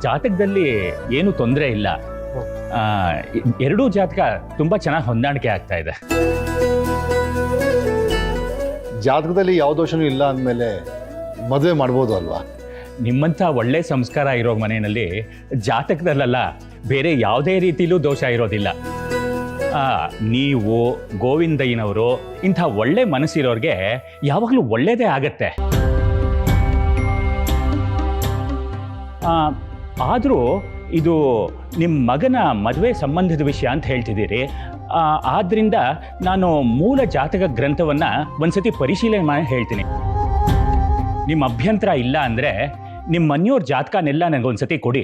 ಜಾತಕದಲ್ಲಿ ಏನು ತೊಂದರೆ ಇಲ್ಲ. ಎರಡೂ ಜಾತಕ ತುಂಬಾ ಚೆನ್ನಾಗಿ ಹೊಂದಾಣಿಕೆ ಆಗ್ತಾ ಇದೆ. ಜಾತಕದಲ್ಲಿ ಯಾವ ದೋಷನೂ ಇಲ್ಲ ಅಂದಮೇಲೆ ಮದುವೆ ಮಾಡ್ಬೋದು ಅಲ್ವಾ? ನಿಮ್ಮಂಥ ಒಳ್ಳೆ ಸಂಸ್ಕಾರ ಇರೋ ಮನೆಯಲ್ಲಿ ಜಾತಕದಲ್ಲ ಬೇರೆ ಯಾವುದೇ ರೀತಿಲೂ ದೋಷ ಇರೋದಿಲ್ಲ. ನೀವು ಗೋವಿಂದಯ್ಯನವರು ಇಂಥ ಒಳ್ಳೆ ಮನಸ್ಸಿರೋರಿಗೆ ಯಾವಾಗಲೂ ಒಳ್ಳೇದೇ ಆಗತ್ತೆ. ಆದರೂ ಇದು ನಿಮ್ಮ ಮಗನ ಮದುವೆ ಸಂಬಂಧದ ವಿಷಯ ಅಂತ ಹೇಳ್ತಿದ್ದೀರಿ. ಆದ್ದರಿಂದ ನಾನು ಮೂಲ ಜಾತಕ ಗ್ರಂಥವನ್ನು ಒಂದ್ಸತಿ ಪರಿಶೀಲನೆ ಮಾಡಿ ಹೇಳ್ತೀನಿ. ನಿಮ್ಮ ಅಭ್ಯಂತರ ಇಲ್ಲ ಅಂದರೆ ನಿಮ್ಮ ಮನೆಯವ್ರ ಜಾತಕನೆಲ್ಲ ನನಗೊಂದ್ಸತಿ ಕೊಡಿ.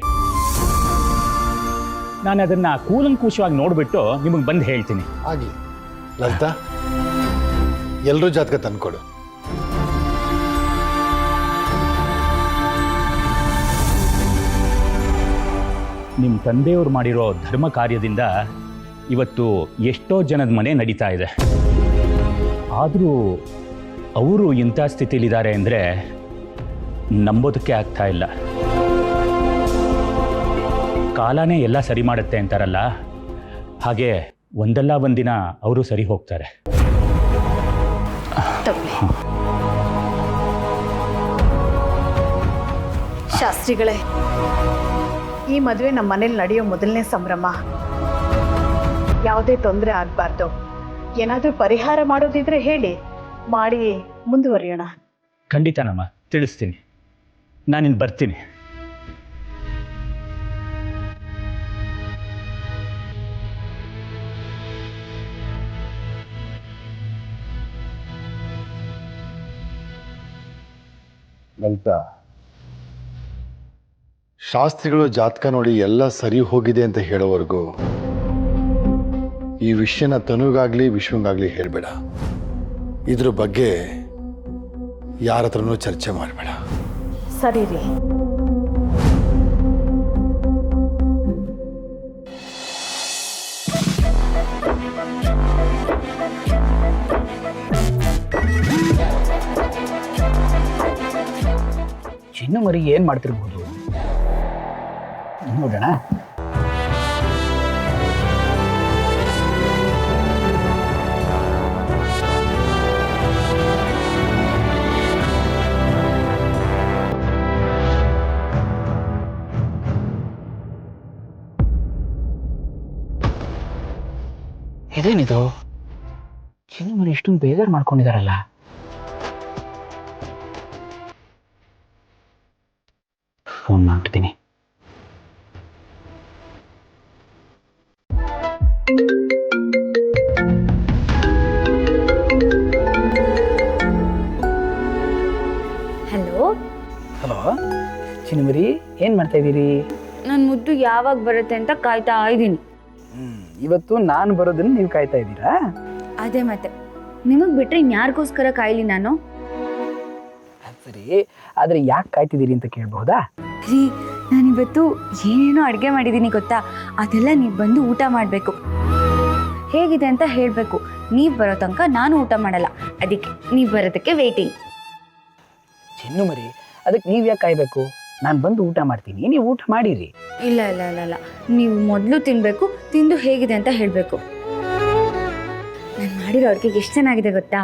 ನಾನು ಅದನ್ನು ಕೂಲಂಕುಷವಾಗಿ ನೋಡಿಬಿಟ್ಟು ನಿಮಗೆ ಬಂದು ಹೇಳ್ತೀನಿ. ಆಗಲಿ ಲಲಿತಾ, ಎಲ್ಲರೂ ಜಾತಕ ತಂದ್ಕೊಡು. ನಿಮ್ಮ ತಂದೆಯವರು ಮಾಡಿರೋ ಧರ್ಮ ಕಾರ್ಯದಿಂದ ಇವತ್ತು ಎಷ್ಟೋ ಜನದ ಮನೆ ನಡೀತಾ ಇದೆ. ಆದರೂ ಅವರು ಇಂಥ ಸ್ಥಿತಿಲಿದ್ದಾರೆ ಅಂದರೆ ನಂಬೋದಕ್ಕೆ ಆಗ್ತಾ ಇಲ್ಲ. ಕಾಲನೇ ಎಲ್ಲ ಸರಿ ಮಾಡುತ್ತೆ ಅಂತಾರಲ್ಲ, ಹಾಗೆ ಒಂದಲ್ಲ ಒಂದಿನ ಅವರು ಸರಿ ಹೋಗ್ತಾರೆ. ಶಾಸ್ತ್ರಿಗಳೇ, ಈ ಮದುವೆ ನಮ್ಮ ಮನೇಲಿ ನಡೆಯೋ ಮೊದಲನೇ ಸಂಭ್ರಮ. ಯಾವುದೇ ತೊಂದರೆ ಆಗಬಾರ್ದು. ಏನಾದರೂ ಪರಿಹಾರ ಮಾಡೋದಿದ್ರೆ ಹೇಳಿ, ಮಾಡಿ ಮುಂದುವರಿಯೋಣ. ಖಂಡಿತನಮ್ಮ, ತಿಳಿಸ್ತೀನಿ. ನಾನಿನ್ನು ಬರ್ತೀನಿ. ಲಲಿತಾ, ಶಾಸ್ತ್ರಿಗಳು ಜಾತಕ ನೋಡಿ ಎಲ್ಲ ಸರಿ ಹೋಗಿದೆ ಅಂತ ಹೇಳೋವರೆಗೂ ಈ ವಿಷಯನ ತನುಗಾಗ್ಲಿ ವಿಶ್ವಂಗಾಗ್ಲಿ ಹೇಳಬೇಡ. ಇದ್ರ ಬಗ್ಗೆ ಯಾರ ಹತ್ರನೂ ಚರ್ಚೆ ಮಾಡಬೇಡ. ಸರಿ ರೀ. ಚಿನ್ನು ಮರಿ ಏನು ಮಾಡ್ತಿರ್ಬೋದು ನೋಡೋಣ. ಇದೇನಿದು? ಚಿನ್ನು ಮರಿ ಇಷ್ಟೊಂದು ಬೇಜಾರು ಮಾಡ್ಕೊಂಡಿದಾರಲ್ಲ. ಫೋನ್ ಮಾಡ್ತೀನಿ. ಹಲೋ ಹಲೋ ಚಿನ್ನುಮರಿ, ಏನು ಮಾಡ್ತಾ ಇದ್ದೀರಿ? ನನ್ನ ಮುದ್ದು ಯಾವಾಗ ಬರುತ್ತೆ ಅಂತ ಕಾಯ್ತಾ ಇದ್ದೀನಿ. ಇವತ್ತು ನಾನು ಬರೋದನ್ನು ನೀವು ಕಾಯ್ತಾ ಇದ್ದೀರಾ? ಅದೇ ಮತ್ತೆ, ನಿಮಗೆ ಬಿಟ್ಟರೆ ಇನ್ಯಾರಿಗೋಸ್ಕರ ಕಾಯ್ಲಿ ನಾನು? ಸರಿ, ಆದರೆ ಯಾಕೆ ಕಾಯ್ತಿದ್ದೀರಿ ಅಂತ ಕೇಳಬಹುದಾ? ರೀ, ನಾನಿವತ್ತು ಏನೇನೋ ಅಡುಗೆ ಮಾಡಿದ್ದೀನಿ ಗೊತ್ತಾ? ಅದೆಲ್ಲ ನೀವು ಬಂದು ಊಟ ಮಾಡಬೇಕು. ಹೇಗಿದೆ ಅಂತ ಹೇಳಬೇಕು. ನೀವು ಬರೋ ತನಕ ನಾನು ಊಟ ಮಾಡಲ್ಲ. ಅದಕ್ಕೆ ನೀವು ಬರೋದಕ್ಕೆ ವೇಟಿಂಗ್. ಚಿನ್ನುಮರಿ, ಅದಕ್ಕೆ ನೀವು ಯಾಕೆ ಕಾಯಬೇಕು? ನಾನು ಬಂದು ಊಟ ಮಾಡ್ತೀನಿ, ನೀವು ಊಟ ಮಾಡಿರಿ. ಇಲ್ಲ ಇಲ್ಲ ಇಲ್ಲ ಇಲ್ಲ, ನೀವು ಮೊದಲು ತಿನ್ನಬೇಕು. ತಿಂದು ಹೇಗಿದೆ ಅಂತ ಹೇಳಬೇಕು. ನಾನು ಮಾಡಿರೋ ಅಡುಗೆ ಎಷ್ಟು ಚೆನ್ನಾಗಿದೆ ಗೊತ್ತಾ?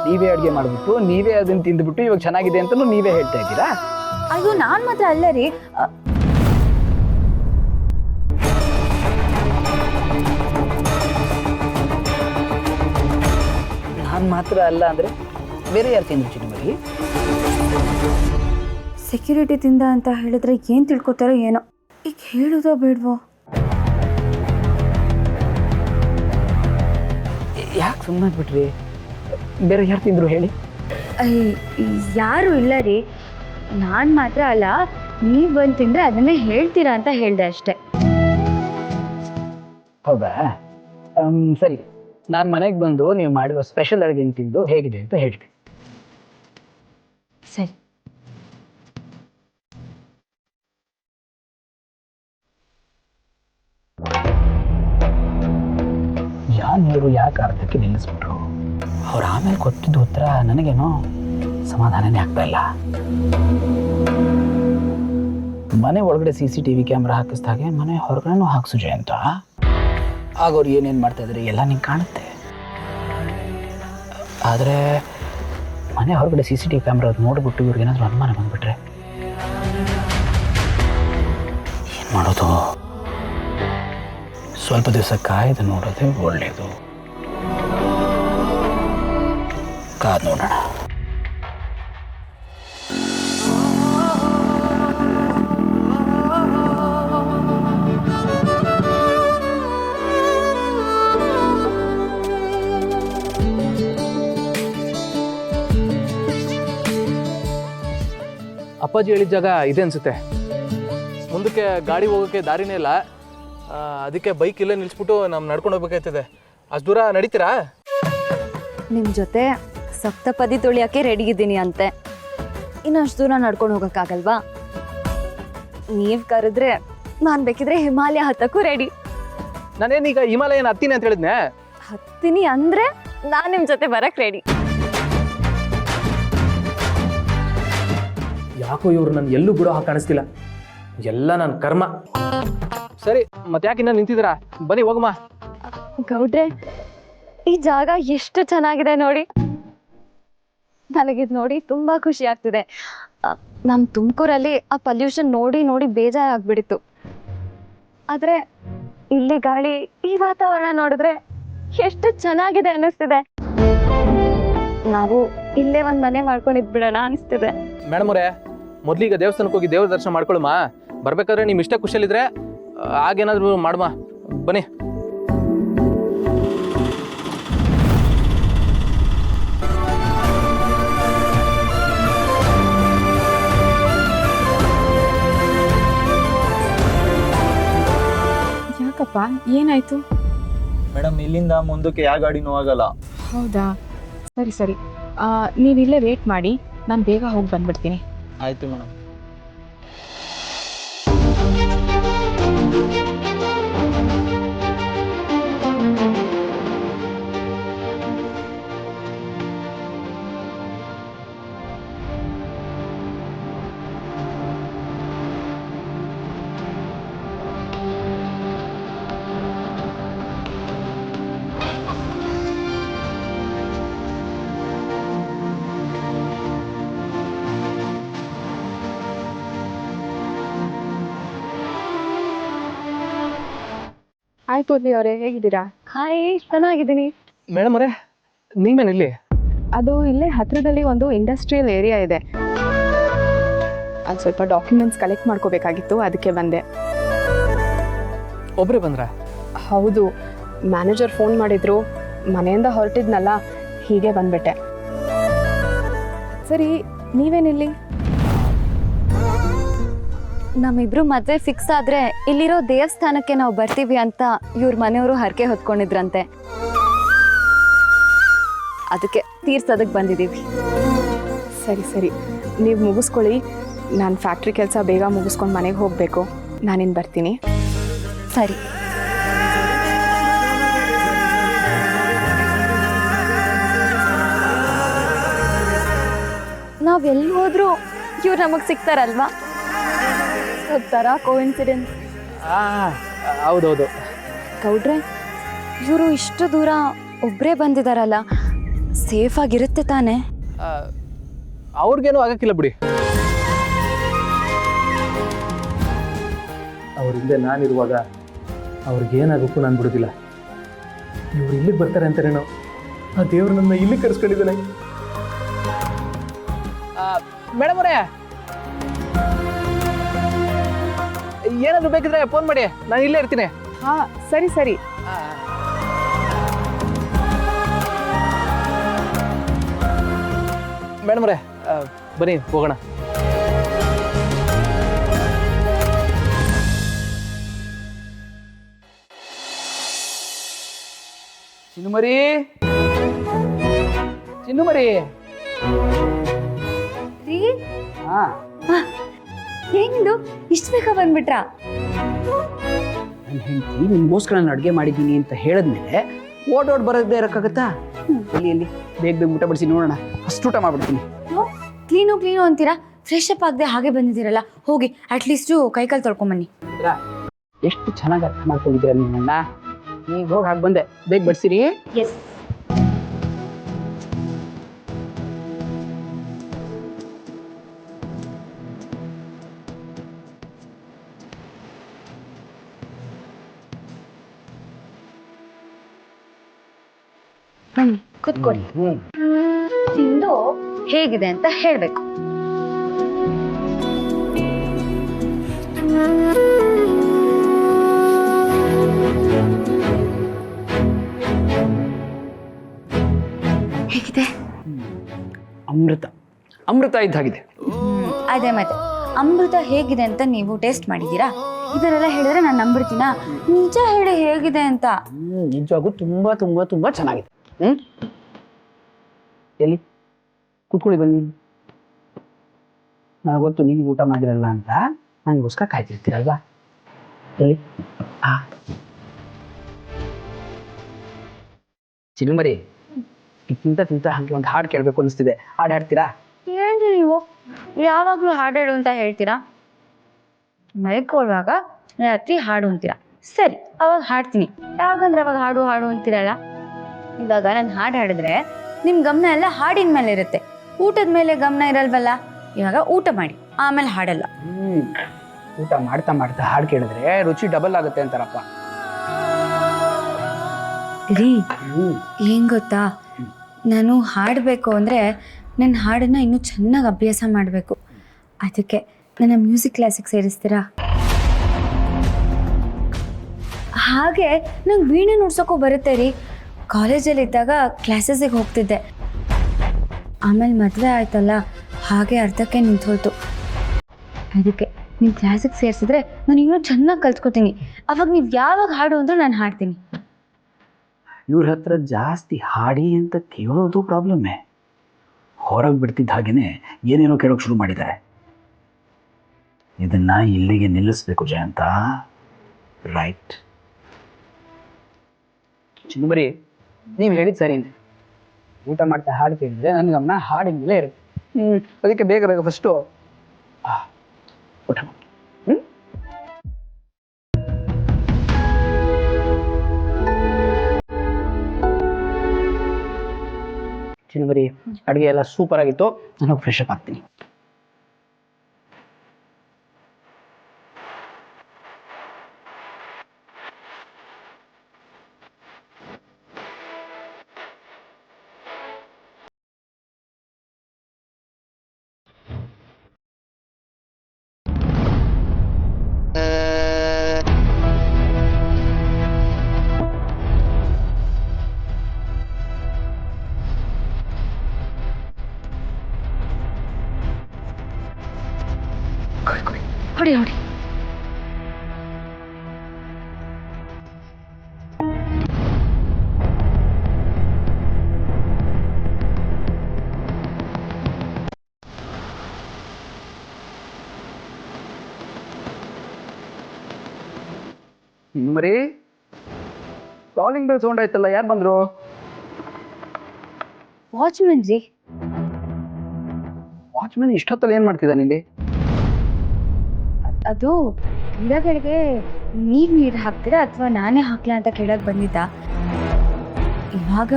ನೀವೇ ಅಡುಗೆ ಮಾಡಿಬಿಟ್ಟು ನೀವೇ ಅದನ್ನು ತಿಂದುಬಿಟ್ಟು ಇವಾಗ ಚೆನ್ನಾಗಿದೆ ಅಂತಲೂ ನೀವೇ ಹೇಳ್ತಾ ಇದ್ದೀರಾ? ಅಯ್ಯೋ, ನಾನು ಮಾತ್ರ ಅಲ್ಲ ರೀ. ನಾನು ಮಾತ್ರ ಅಲ್ಲ ಅಂದರೆ ಬೇರೆ ಯಾರು ತಿಂದ್ರು ಚಿನ್ನುಮರಿ? ಸೆಕ್ಯೂರಿಟಿ ತಿಂದ ಅಂತ ಹೇಳಿದ್ರೆ ಏನು ತಿಳ್ಕೊತಾರೋ ಏನೋ. ಈಗ ಹೇಳೋದೋ ಬೇಡವೋ? ಯಾಕೆ ಸುಮ್ಮನೆ ಬಿಟ್ರಿ? ಬೇರೆ ಯಾರು ತಿಂದ್ರು ಹೇಳಿ? ಯಾರು ಇಲ್ಲ ರೀ. ನಾನು ಮಾತ್ರ ಅಲ್ಲ, ನೀವು ಬಂದು ತಿಂದರೆ ಅದನ್ನೇ ಹೇಳ್ತೀರಾ ಅಂತ ಹೇಳಿದೆ ಅಷ್ಟೆ. ಹೌದಾ? ಸರಿ, ನಾನು ಮನೆಗೆ ಬಂದು ನೀವು ಮಾಡುವ ಸ್ಪೆಷಲ್ ಅಡುಗೆ ತಿಂದು ಹೇಗಿದೆ ಅಂತ ಹೇಳ್ತೀನಿ. ಸರಿ. ಜಾನಿಯವರು ಯಾಕೆ ಅರ್ಧಕ್ಕೆ ನಿಲ್ಲಿಸ್ಬಿಟ್ರು? ಅವ್ರು ಆಮೇಲೆ ಕೊಟ್ಟಿದ್ದ ಉತ್ತರ ನನಗೇನೋ ಸಮಾಧಾನನೇ ಆಗ್ತಾ ಇಲ್ಲ. ಮನೆ ಒಳಗಡೆ CCTV ಕ್ಯಾಮ್ರಾ ಹಾಕಿಸ್ದಾಗೆ ಮನೆ ಹೊರಗಡೆನೂ ಹಾಕ್ಸು ಜಯಂತ. ಆಗ ಅವ್ರು ಏನೇನು ಮಾಡ್ತಾಯಿದ್ರೆ ಎಲ್ಲ ನಿಂಗೆ ಕಾಣುತ್ತೆ. ಆದರೆ ಮನೆ ಹೊರಗಡೆ CCTV ಕ್ಯಾಮ್ರಾ ನೋಡ್ಬಿಟ್ಟು ಇವ್ರಿಗೆ ಏನಾದರೂ ಅನುಮಾನ ಬಂದುಬಿಟ್ರೆ ಏನು ಮಾಡೋದು? ಸ್ವಲ್ಪ ದಿವಸ ಕಾಯ್ದು ನೋಡೋದೇ ಒಳ್ಳೆಯದು. ಕಾದು ನೋಡೋಣ. ಅಪ್ಪಾಜಿ ಹೇಳಿದ ಜಾಗ ಇದೆ ಅನ್ಸುತ್ತೆ. ಮುಂದಕ್ಕೆ ಗಾಡಿ ಹೋಗೋಕ್ಕೆ ದಾರಿನೇ ಇಲ್ಲ. ಅದಕ್ಕೆ ಬೈಕ್ ಇಲ್ಲೇ ನಿಲ್ಲಿಸ್ಬಿಟ್ಟು ನಾವು ನಡ್ಕೊಂಡು ಹೋಗ್ಬೇಕಾಯ್ತದೆ. ಅಷ್ಟು ದೂರ ನಡೀತೀರಾ? ನಿಮ್ಮ ಜೊತೆ ಸಪ್ತಪದಿ ತುಳಿಯೋಕ್ಕೆ ರೆಡಿ ಇದ್ದೀನಿ ಅಂತೆ. ಇನ್ನು ಅಷ್ಟು ದೂರ ನಡ್ಕೊಂಡು ಹೋಗೋಕ್ಕಾಗಲ್ವಾ? ನೀವು ಕರೆದ್ರೆ ನಾನು ಬೇಕಿದ್ರೆ ಹಿಮಾಲಯ ಹತ್ತಕ್ಕೂ ರೆಡಿ. ನಾನೇನೀಗ ಹಿಮಾಲಯನ ಹತ್ತೀನಿ ಅಂತ ಹೇಳಿದ್ನೆ. ಹತ್ತೀನಿ ಅಂದರೆ ನಾನು ನಿಮ್ಮ ಜೊತೆ ಬರೋಕ್ಕೆ ರೆಡಿ. ಯಾಕೋ ಇವ್ರು ನಾನು ಎಲ್ಲೂ ಬಿಡೋ ಹಾಗೆ ಕಾಣಿಸ್ತಿಲ್ಲ. ಎಲ್ಲ ನನ್ನ ಕರ್ಮ. ಸರಿ, ಮತ್ತೆ ಯಾಕೆ ಇನ್ನ ನಿಂತಿದ್ದೀರಾ? ಬನ್ನಿ ಹೋಗಮ್ಮ. ಗೌಡ್ರೆ, ಈ ಜಾಗ ಎಷ್ಟು ಚೆನ್ನಾಗಿದೆ ನೋಡಿ. ನನಗಿದು ನೋಡಿ ತುಂಬ ಖುಷಿ ಆಗ್ತಿದೆ. ನಮ್ಮ ತುಮಕೂರಲ್ಲಿ ಆ ಪಲ್ಯೂಷನ್ ನೋಡಿ ನೋಡಿ ಬೇಜಾರಾಗ್ಬಿಟ್ಟಿತ್ತು. ಆದರೆ ಇಲ್ಲಿ ಗಾಳಿ, ಈ ವಾತಾವರಣ ನೋಡಿದ್ರೆ ಎಷ್ಟು ಚೆನ್ನಾಗಿದೆ ಅನ್ನಿಸ್ತಿದೆ. ನಾವು ಇಲ್ಲೇ ಒಂದು ಮನೆ ಮಾಡ್ಕೊಂಡಿದ್ಬಿಡೋಣ ಅನಿಸ್ತಿದೆ. ಮೇಡಮ್ ಅವರೇ, ಮೊದಲೀಗ ದೇವಸ್ಥಾನಕ್ಕೆ ಹೋಗಿ ದೇವ್ರ ದರ್ಶನ ಮಾಡ್ಕೊಳ್ಳಮ್ಮ. ಬರ್ಬೇಕಾದ್ರೆ ನಿಮ್ಮ ಇಷ್ಟ ಖುಷಿಯಲ್ಲಿದ್ರೆ ಆಗೇನಾದರೂ ಮಾಡಮ್ಮ. ಬನ್ನಿ. ಯಾಕಪ್ಪ, ಏನಾಯ್ತು? ಮೇಡಮ್, ಇಲ್ಲಿಂದ ಮುಂದಕ್ಕೆ ಯಾವ ಗಾಡಿನೂ ಆಗಲ್ಲ. ಹೌದಾ, ಸರಿ ಸರಿ, ನೀವಿಲ್ಲೇ ವೇಟ್ ಮಾಡಿ, ನಾನು ಬೇಗ ಹೋಗಿ ಬಂದ್ಬಿಡ್ತೀನಿ. ಆಯ್ತು ಮೇಡಮ್. ಹಾಯ್ ಪೂರ್ಣಿ ಅವರೇ, ಹೇಗಿದ್ದೀರಾ? ಹಾಯ್, ಚೆನ್ನಾಗಿದ್ದೀನಿ. ಮೇಡಮ್ ಅವರೇ, ನೀವೇನಿಲ್ಲಿ? ಅದು ಇಲ್ಲೇ ಹತ್ರದಲ್ಲಿ ಒಂದು ಇಂಡಸ್ಟ್ರಿಯಲ್ ಏರಿಯಾ ಇದೆ. ಅಲ್ಲಿ ಸ್ವಲ್ಪ ಡಾಕ್ಯುಮೆಂಟ್ಸ್ ಕಲೆಕ್ಟ್ ಮಾಡ್ಕೋಬೇಕಾಗಿತ್ತು, ಅದಕ್ಕೆ ಬಂದೆ. ಒಬ್ಬರೇ ಬಂದ್ರಾ? ಹೌದು, ಮ್ಯಾನೇಜರ್ ಫೋನ್ ಮಾಡಿದ್ರು, ಮನೆಯಿಂದ ಹೊರಟಿದ್ನಲ್ಲ, ಹೀಗೆ ಬಂದ್ಬಿಟ್ಟೆ. ಸರಿ, ನೀವೇನಿಲ್ಲಿ? ನಮ್ಮಿಬ್ರು ಮದುವೆ ಫಿಕ್ಸ್ ಆದರೆ ಇಲ್ಲಿರೋ ದೇವಸ್ಥಾನಕ್ಕೆ ನಾವು ಬರ್ತೀವಿ ಅಂತ ಇವ್ರ ಮನೆಯವರು ಹರಕೆ ಹೊತ್ಕೊಂಡಿದ್ರಂತೆ. ಅದಕ್ಕೆ ತೀರ್ಸೋದಕ್ಕೆ ಬಂದಿದ್ದೀವಿ. ಸರಿ ಸರಿ, ನೀವು ಮುಗಿಸ್ಕೊಳ್ಳಿ. ನಾನು ಫ್ಯಾಕ್ಟ್ರಿ ಕೆಲಸ ಬೇಗ ಮುಗಿಸ್ಕೊಂಡು ಮನೆಗೆ ಹೋಗಬೇಕು. ನಾನಿನ್ನು ಬರ್ತೀನಿ. ಸರಿ. ನಾವೆಲ್ಲಿ ಹೋದ್ರೂ ಇವ್ರು ನಮಗೆ ಸಿಗ್ತಾರಲ್ವಾ? ಥರ ಕೋಇನ್ಸಿಡೆನ್ಸ್. ಹೌದೌದು. ಗೌಡ್ರೆ, ಇವರು ಇಷ್ಟು ದೂರ ಒಬ್ಬರೇ ಬಂದಿದಾರಲ್ಲ, ಸೇಫ್ ಆಗಿರುತ್ತೆ ತಾನೇ? ಅವ್ರಿಗೇನು ಆಗಕ್ಕಿಲ್ಲ ಬಿಡಿ. ಅವ್ರ ಹಿಂದೆ ನಾನಿರುವಾಗ ಅವ್ರಿಗೇನಾಗಕ್ಕೂ ನಾನು ಬಿಡೋದಿಲ್ಲ. ಇವ್ರು ಇಲ್ಲಿಗೆ ಬರ್ತಾರೆ ಅಂತಾರೇನೋ, ಆ ದೇವ್ರು ನನ್ನ ಇಲ್ಲಿ ಕರೆಸ್ಕೊಂಡಿದ್ದಾನೆ. ಮೇಡಮ್ ಅವರೇ, ಏನಾದರೂ ಬೇಕಿದ್ರೆ ಫೋನ್ ಮಾಡಿ, ನಾನು ಇಲ್ಲೇ ಇರ್ತೀನಿ. ಹಾಂ, ಸರಿ ಸರಿ. ಮೇಡಮ್ ಅವರೇ, ಬನ್ನಿ ಹೋಗೋಣ. ಚಿನ್ನುಮರಿ, ಚಿನ್ನುಮರಿ. ಏನಿದು ಇಷ್ಟು ಬೇಗ ಬಂದ್ಬಿಟ್ರಾ? ನನ್ನ ಹೆಂಡತಿ ನಿಮಗೋಸ್ಕರ ನಾನು ಅಡುಗೆ ಮಾಡಿದ್ದೀನಿ ಅಂತ ಹೇಳಿದ್ಮೇಲೆ ಓಡೋಡ್ ಬರೋದೇ ಇರೋಕ್ಕಾಗತ್ತಾ? ಎಲ್ಲಿ ಬೇಗ ಬೇಗ ಊಟ ಬಡಿಸಿ ನೋಡೋಣ. ಅಷ್ಟು ಊಟ ಮಾಡ್ಬಿಡ್ತೀನಿ. ಕ್ಲೀನು ಅಂತೀರಾ? ಫ್ರೆಶ್ ಅಪ್ ಆಗದೆ ಹಾಗೆ ಬಂದಿದ್ದೀರಲ್ಲ, ಹೋಗಿ ಅಟ್ಲೀಸ್ಟು ಕೈಕಾಲು ತೊಳ್ಕೊಂಬನ್ನಿ. ಎಷ್ಟು ಚೆನ್ನಾಗಿ ಅರ್ಥ ಮಾಡ್ಕೊಂಡಿದ್ದೀರ ನಿಮ್ಮನ್ನ. ಈಗ ಹೋಗಿ ಹಾಗೆ ಬಂದೆ, ಬೇಗ ಬಡ್ಸಿರಿ. ಎಸ್. ಕೂತ್ಕೊಳ್ಳಿ. ತಿಂದು ಹೇಗಿದೆ ಅಂತ ಹೇಳ್ಬೇಕು. ಹೇಗಿದೆ? ಅಮೃತ ಅಮೃತ ಇದ್ದಾಗಿದೆ. ಅದೇ ಮತ್ತೆ ಅಮೃತ ಹೇಗಿದೆ ಅಂತ ನೀವು ಟೇಸ್ಟ್ ಮಾಡಿದ್ದೀರಾ? ಇದನ್ನೆಲ್ಲ ಹೇಳಿದ್ರೆ ನಾನು ನಂಬಿಡ್ತೀನಾ? ನಿಜ ಹೇಳಿ ಹೇಗಿದೆ ಅಂತ. ನಿಜವಾಗೂ ತುಂಬಾ ತುಂಬಾ ತುಂಬಾ ಚೆನ್ನಾಗಿದೆ. ಎಲ್ಲಿ ಕೂತ್ಕೊಳ್ಳಿ, ಬನ್ನಿ. ನನಗೆ ಗೊತ್ತು ನೀವು ಊಟ ಮಾಡಿರಲ್ಲ ಅಂತ, ನನಗೋಸ್ಕರ ಕಾಯ್ತಿರ್ತೀರಲ್ವಾ? ಎಲ್ಲಿ ಚಿಲುಮರಿ, ತಿಂತ ಹಂಗೆ ಒಂದು ಹಾಡು ಕೇಳಬೇಕು ಅನಿಸ್ತಿದೆ. ಹಾಡು ಹಾಡ್ತೀರಾ? ಏನು ನೀವು ಯಾವಾಗಲೂ ಹಾಡು ಹೇಳು ಅಂತ ಹೇಳ್ತೀರಾ? ಮಲ್ಕೊಳ್ಳುವಾಗ ರಾತ್ರಿ ಹಾಡು ಅಂತೀರಾ. ಸರಿ, ಅವಾಗ ಹಾಡ್ತೀನಿ. ಯಾವಾಗಂದ್ರೆ ಅವಾಗ ಹಾಡು ಹಾಡು ಅಂತೀರಲ್ಲ. ಇವಾಗ ನಾನು ಹಾಡು ಹಾಡಿದ್ರೆ ನಿಮ್ಮ ಗಮನ ಎಲ್ಲ ಹಾಡಿನ ಮೇಲೆ ಇರುತ್ತೆ, ಊಟದ ಮೇಲೆ ಗಮನ ಇರಲ್ವಲ್ಲ. ಇವಾಗ ಊಟ ಮಾಡಿ ಆಮೇಲೆ ಹಾಡಲ್ಲ. ಊಟ ಮಾಡ್ತಾ ಮಾಡ್ತಾ ಹಾಡು ಕೇಳಿದ್ರೆ ರುಚಿ ಡಬಲ್ ಆಗುತ್ತೆ ಅಂತಾರಪ್ಪ. ರೀ, ಏನ್ ಗೊತ್ತಾ, ನಾನು ಹಾಡಬೇಕು ಅಂದರೆ ನನ್ನ ಹಾಡನ್ನ ಇನ್ನೂ ಚೆನ್ನಾಗಿ ಅಭ್ಯಾಸ ಮಾಡಬೇಕು. ಅದಕ್ಕೆ ನನ್ನ ಮ್ಯೂಸಿಕ್ ಕ್ಲಾಸಿಗೆ ಸೇರಿಸ್ತೀರಾ? ಹಾಗೆ ನಂಗೆ ವೀಣೆ ನುಡ್ಸೋಕ್ಕೂ ಬರುತ್ತೆ ರೀ. ಕಾಲೇಜಲ್ಲಿದ್ದಾಗ ಕ್ಲಾಸಸ್ಸಿಗೆ ಹೋಗ್ತಿದ್ದೆ. ಆಮೇಲೆ ಮದುವೆ ಆಯ್ತಲ್ಲ, ಹಾಗೆ ಅರ್ಧಕ್ಕೆ ನಿಂತೋಯ್ತು. ಅದಕ್ಕೆ ನೀವು ಕ್ಲಾಸಿಗೆ ಸೇರಿಸಿದ್ರೆ ನಾನು ಇನ್ನೂ ಚೆನ್ನಾಗಿ ಕಲ್ತ್ಕೊತೀನಿ. ಅವಾಗ ನೀವು ಯಾವಾಗ ಹಾಡು ಅಂದರೂ ನಾನು ಹಾಡ್ತೀನಿ. ಇವ್ರ ಹತ್ರ ಜಾಸ್ತಿ ಹಾಡಿ ಅಂತ ಕೇಳೋದು ಪ್ರಾಬ್ಲಮ್ಮೇ. ಹೊರಗೆ ಬಿಡ್ತಿದ್ದ ಹಾಗೇನೆ ಏನೇನೋ ಕೇಳೋಕೆ ಶುರು ಮಾಡಿದ್ದಾರೆ. ಇದನ್ನ ಇಲ್ಲಿಗೆ ನಿಲ್ಲಿಸ್ಬೇಕು ಜಯಂತ. ರೈಟ್? ಚಿನ್ನಬರಿ, ನೀವು ಹೇಳಿದ್ ಸರಿ. ಊಟ ಮಾಡ್ತಾ ಹಾಡು ಕೇಳಿದ್ರೆ ನನ್ನ ಗಮನ ಹಾಡಿನ ಮೇಲೆ ಇರುತ್ತೆ. ಅದಕ್ಕೆ ಬೇಗ ಬೇಗ ಫಸ್ಟು ಊಟ ಮಾಡಿ. ಚಿನ್ನಬರಿ, ಅಡುಗೆ ಎಲ್ಲ ಸೂಪರ್ ಆಗಿತ್ತು. ನಾನು ಫ್ರೆಶ್ ಅಪ್ ಆಗ್ತೀನಿ. ಹೊಡಿ ಹೊಡಿ. ಮರಿ, ಕಾಲಿಂಗ್ ಬೆಲ್ ಸೌಂಡ್ ಆಯ್ತಲ್ಲ, ಯಾರು ಬಂದ್ರು? ವಾಚ್ಮನ್ ರೀ. ವಾಚ್ಮನ್ ಇಷ್ಟೊತ್ತಲ್ಲಿ ಏನ್ ಮಾಡ್ತಿದ್ದಾನೆ ಇಲ್ಲಿ? ಅದು ಗಿಡಗಳಿಗೆ ನೀರು ಹಾಕ್ತೀರಾ ಅಥವಾ ನಾನೇ ಹಾಕ್ಲಾ ಅಂತ ಕೇಳಕ್ ಬಂದಿದ್ದ. ಇವಾಗ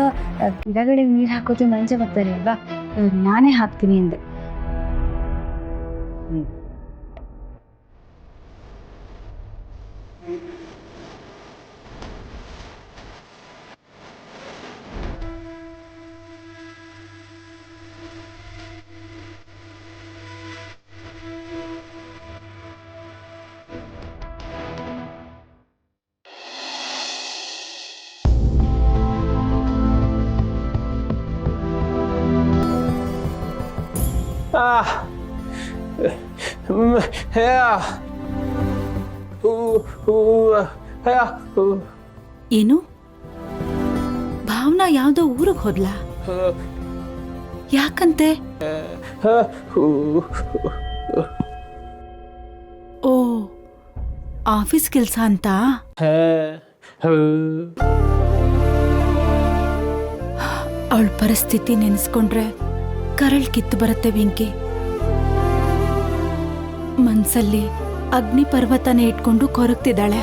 ಗಿಡಗಳಿಗೆ ನೀರು ಹಾಕೋದು ನನ್ನ ಜವಾಬ್ದಾರಿ ಅಲ್ವಾ, ನಾನೇ ಹಾಕ್ತೀನಿ ಅಂದೆ. ಏನು ಭಾವನಾ ಯಾವ್ದೋ ಊರಿಗೆ ಹೋದ್ಲಾ? ಯಾಕಂತೆ? ಓ, ಆಫೀಸ್ ಕೆಲ್ಸ ಅಂತ. ಅವಳ ಪರಿಸ್ಥಿತಿ ನೆನೆಸ್ಕೊಂಡ್ರೆ ಕರಳ್ ಕಿತ್ತು ಬರುತ್ತೆ ವೆಂಕಿ. ಮನ್ಸಲ್ಲಿ ಅಗ್ನಿ ಪರ್ವತನೇ ಇಟ್ಕೊಂಡು ಕೊರಗ್ತಿದ್ದಾಳೆ.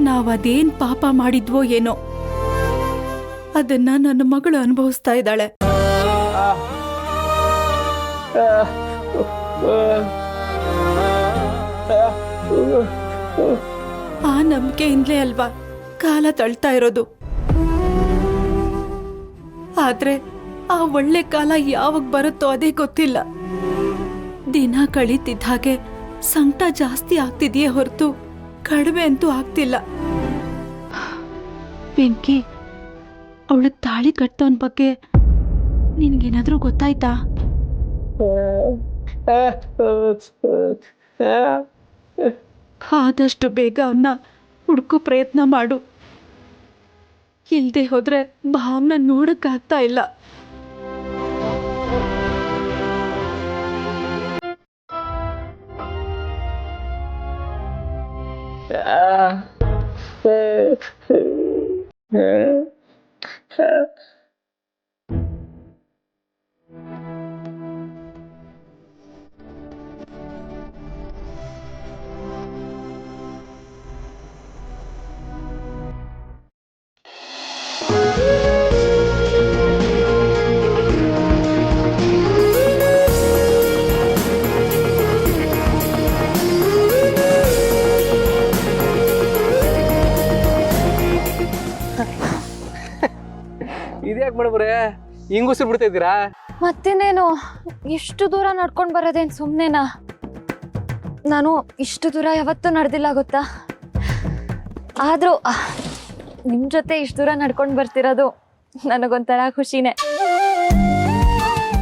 ನಾವದೇನ್ ಪಾಪ ಮಾಡಿದ್ವೋ ಏನೋ ಅದನ್ನ ನನ್ನ ಮಗಳು ಅನುಭವಿಸ್ತಾ ಇದ್ದಾಳೆ. ಆ ನಂಬಿಕೆಯಿಂದಲೇ ಅಲ್ವಾ ಕಾಲ ತಳ್ತಾ ಇರೋದು. ಆದ್ರೆ ಆ ಒಳ್ಳೆ ಕಾಲ ಯಾವಾಗ ಬರುತ್ತೋ ಅದೇ ಗೊತ್ತಿಲ್ಲ. ದಿನ ಕಳೀತಿದ್ದ ಹಾಗೆ ಸಂಕಟ ಜಾಸ್ತಿ ಆಗ್ತಿದೆಯೇ ಹೊರತು ಕಡಿಮೆ ಅಂತೂ ಆಗ್ತಿಲ್ಲ. ವೆಂಕಿ, ಅವಳು ತಾಳಿ ಕಟ್ಟೋನ್ ಬಗ್ಗೆ ನಿನ್ಗೇನಾದ್ರೂ ಗೊತ್ತಾಯ್ತಾ? ಆದಷ್ಟು ಬೇಗ ಅವನ್ನ ಹುಡ್ಕೋ ಪ್ರಯತ್ನ ಮಾಡು. ಇಲ್ದೆ ಹೋದ್ರೆ ಭಾವನ ನೋಡಕ್ಕಾಗ್ತಾ ಇಲ್ಲ. ಇದ್ಯಾಕೆ ಮೇಡಮ್ರೆ ಹಿಂಗ್ ಉಸಿರು ಬಿಡ್ತಾ ಇದ್ದೀರಾ? ಮತ್ತಿನ್ನೇನು, ಇಷ್ಟು ದೂರ ನಡ್ಕೊಂಡು ಬರೋದೇನು ಸುಮ್ಮನೆನಾ? ನಾನು ಇಷ್ಟು ದೂರ ಯಾವತ್ತೂ ನಡೆದಿಲ್ಲ ಗೊತ್ತಾ. ಆದರೂ ನಿಮ್ಮ ಜೊತೆ ಇಷ್ಟು ದೂರ ನಡ್ಕೊಂಡು ಬರ್ತಿರೋದು ನನಗೊಂಥರ ಖುಷಿನೇ.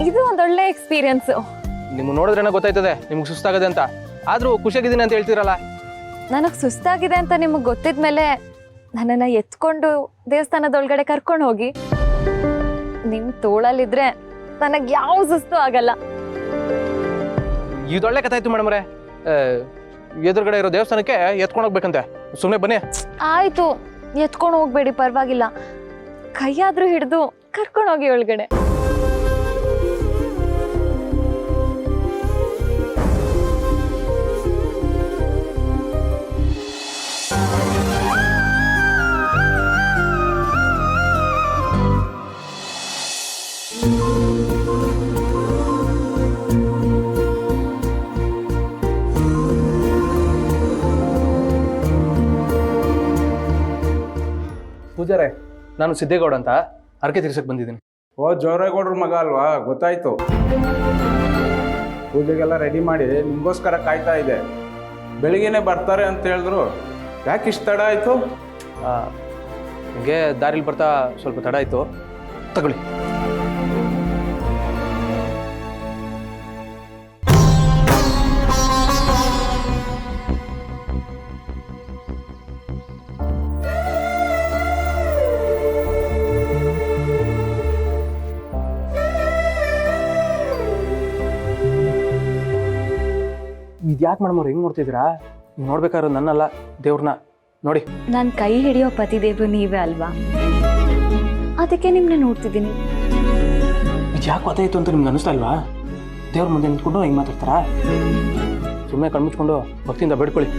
ಇದು ಒಂದೊಳ್ಳೆ ಎಕ್ಸ್ಪೀರಿಯನ್ಸು. ನಿಮ್ಗೆ ನೋಡಿದ್ರೇನೋ ಗೊತ್ತಾಯ್ತದೆ ನಿಮ್ಗೆ ಸುಸ್ತಾಗದೆ ಅಂತ, ಆದರೂ ಖುಷಿಯಾಗಿದ್ದೀನಿ ಅಂತ ಹೇಳ್ತೀರಲ್ಲ. ನನಗೆ ಸುಸ್ತಾಗಿದೆ ಅಂತ ನಿಮಗೆ ಗೊತ್ತಿದ್ಮೇಲೆ ನನ್ನನ್ನು ಎತ್ಕೊಂಡು ದೇವಸ್ಥಾನದೊಳಗಡೆ ಕರ್ಕೊಂಡು ಹೋಗಿ. ನಿಮ್ಮ ತೋಳಲ್ಲಿದ್ರೆ ನನಗೆ ಯಾವ ಸುಸ್ತು ಆಗಲ್ಲ. ಇದೊಳ್ಳೆ ಕಥೆ ಆಯ್ತು ಮೇಡಮ್ರೆ. ಎದುರುಗಡೆ ಇರೋ ದೇವಸ್ಥಾನಕ್ಕೆ ಎತ್ಕೊಂಡು ಹೋಗ್ಬೇಕಂತೆ, ಸುಮ್ಮನೆ ಬನ್ನಿ. ಆಯ್ತು, ಎತ್ಕೊಂಡು ಹೋಗ್ಬೇಡಿ, ಪರವಾಗಿಲ್ಲ. ಕೈಯಾದ್ರೂ ಹಿಡಿದು ಕರ್ಕೊಂಡು ಹೋಗಿ ಒಳಗಡೆ. ಪೂಜಾರೆ, ನಾನು ಸಿದ್ದೇಗೌಡ ಅಂತ ಹರಕೆ ತೀರ್ಸಕ್ಕೆ ಬಂದಿದ್ದೀನಿ. ಓ, ಜೋರೇಗೌಡ್ರ ಮಗ ಅಲ್ವಾ? ಗೊತ್ತಾಯ್ತು. ಪೂಜೆಗೆಲ್ಲ ರೆಡಿ ಮಾಡಿ ನಿಮಗೋಸ್ಕರ ಕಾಯ್ತಾ ಇದೆ. ಬೆಳಿಗ್ಗೆನೆ ಬರ್ತಾರೆ ಅಂತ ಹೇಳಿದ್ರು, ಯಾಕೆ ಇಷ್ಟು ತಡ ಆಯಿತು? ಹಿಂಗೆ ದಾರಿಲಿ ಬರ್ತಾ ಸ್ವಲ್ಪ ತಡ ಆಯಿತು. ತಗೊಳ್ಳಿ. ಇದ್ಯಾಕೆ ಮೇಡಮ್ ಅವ್ರು ಹೆಂಗೆ ನೋಡ್ತಿದ್ದೀರಾ? ನೀವು ನೋಡ್ಬೇಕಾದ್ರೆ ನನ್ನಲ್ಲ, ದೇವ್ರನ್ನ ನೋಡಿ. ನಾನು ಕೈ ಹಿಡಿಯೋ ಪತಿದೇವ್ರು ನೀವೇ ಅಲ್ವಾ, ಅದಕ್ಕೆ ನಿಮ್ಮನ್ನ ನೋಡ್ತಿದ್ದೀನಿ. ಇದ್ಯಾಕೆ ಗೊತ್ತಾಯ್ತು ಅಂತ ನಿಮ್ಗೆ ಅನಿಸ್ತಾ ಇಲ್ವಾ? ದೇವ್ರ ಮುಂದೆ ನಿಂತ್ಕೊಂಡು ಹಿಂಗೆ ಮಾತಾಡ್ತಾರಾ? ಸುಮ್ಮನೆ ಕಣ್ಮುಚ್ಕೊಂಡು ಭಕ್ತಿಯಿಂದ ಬೇಡ್ಕೊಳ್ಳಿ.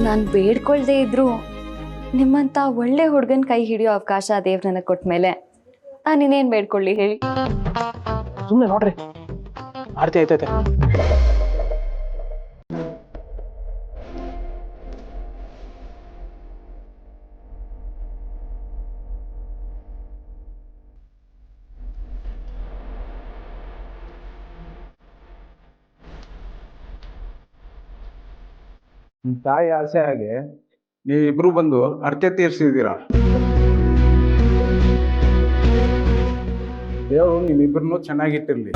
ನಾನು ಬೇಡ್ಕೊಳ್ದೇ ಇದ್ರು ನಿಮ್ಮಂಥ ಒಳ್ಳೆ ಹುಡುಗನ ಕೈ ಹಿಡಿಯೋ ಅವಕಾಶ ದೇವ್ರು ನನಗೆ ಕೊಟ್ಟ ಮೇಲೆ ನಾನಿನ್ನೇನು ಬೇಡ್ಕೊಳ್ಳಿ ಹೇಳಿ? ಸುಮ್ಮನೆ ನೋಡ್ರಿ, ಆರತಿ ಆಯ್ತೈತೆ. ತಾಯಿ ಆಸೆ ಹಾಗೆ ನೀವಿಬ್ರು ಬಂದು ಹರಕೆ ತೀರ್ಸಿದ್ದೀರಾ. ದೇವರು ನಿಮ್ಮಿಬ್ಬರನ್ನೂ ಚೆನ್ನಾಗಿಟ್ಟಿರ್ಲಿ.